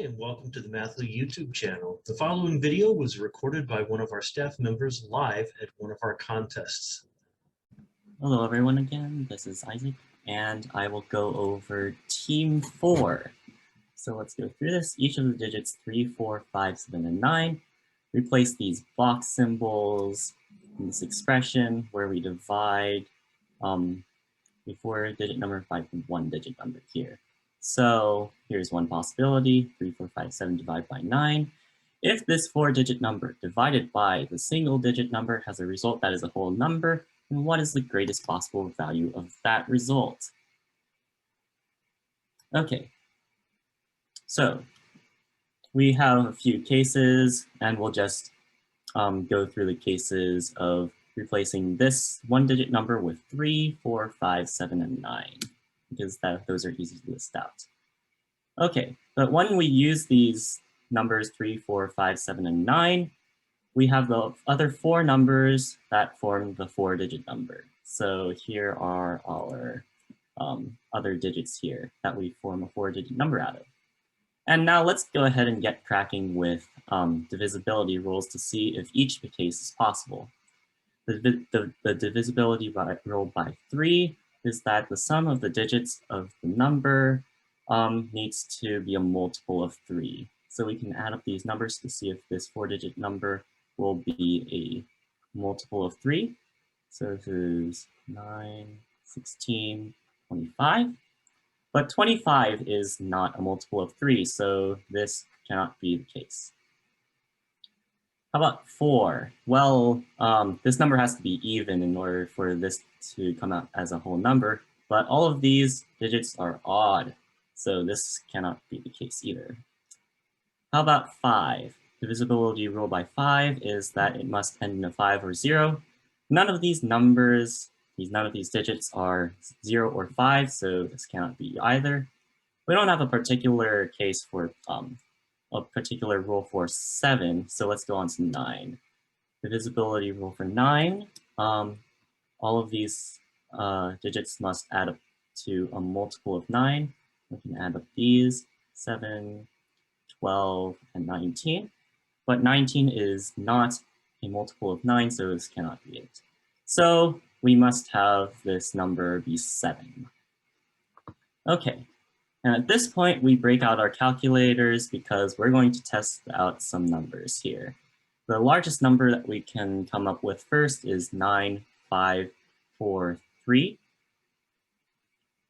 and welcome to the Mathly YouTube channel. The following video was recorded by one of our staff members live at one of our contests. Hello everyone again, this is Isaac, and I will go over Team 4. So let's go through this. Each of the digits 3, 4, 5, 7, and 9. Replace these box symbols in this expression where we divide the 4-digit number by the 1-digit number here. So here's one possibility, 3, 4, 5, 7 divided by 9. If this 4-digit number divided by the single-digit number has a result that is a whole number, then what is the greatest possible value of that result? Okay, so we have a few cases, and we'll just go through the cases of replacing this 1-digit number with 3, 4, 5, 7, and 9, because those are easy to list out. Okay, but when we use these numbers 3, 4, 5, 7, and 9, we have the other 4 numbers that form the 4-digit number. So here are our other digits here that we form a 4-digit number out of. And now let's go ahead and get cracking with divisibility rules to see if each case is possible. The divisibility rule by 3 is that the sum of the digits of the number needs to be a multiple of 3. So we can add up these numbers to see if this 4-digit number will be a multiple of 3. So this is 9, 16, 25. But 25 is not a multiple of 3, so this cannot be the case. How about 4? Well, this number has to be even in order for this to come out as a whole number, but all of these digits are odd, so this cannot be the case either. How about 5? Divisibility rule by 5 is that it must end in a 5 or 0. None of these numbers, none of these digits are 0 or 5, so this cannot be either. We don't have a particular case for a particular rule for 7, so let's go on to 9. Divisibility rule for 9, all of these digits must add up to a multiple of 9. We can add up these, 7, 12, and 19. But 19 is not a multiple of 9, so this cannot be it. So we must have this number be 7. Okay, and at this point we break out our calculators because we're going to test out some numbers here. The largest number that we can come up with first is 9543.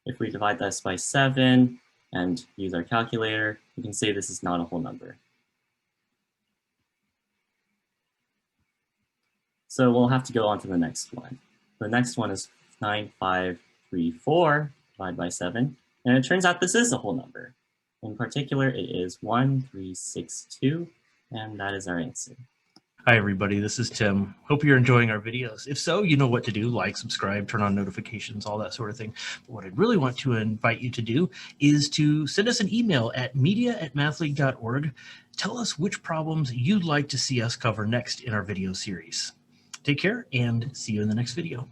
If we divide this by 7 and use our calculator, we can say this is not a whole number. So we'll have to go on to the next one. The next one is 9534 divided by 7, and it turns out this is a whole number. In particular, it is 1362, and that is our answer. Hi everybody, this is Tim. Hope you're enjoying our videos. If so, you know what to do, like, subscribe, turn on notifications, all that sort of thing. But what I'd really want to invite you to do is to send us an email at media@mathleague.org. Tell us which problems you'd like to see us cover next in our video series. Take care and see you in the next video.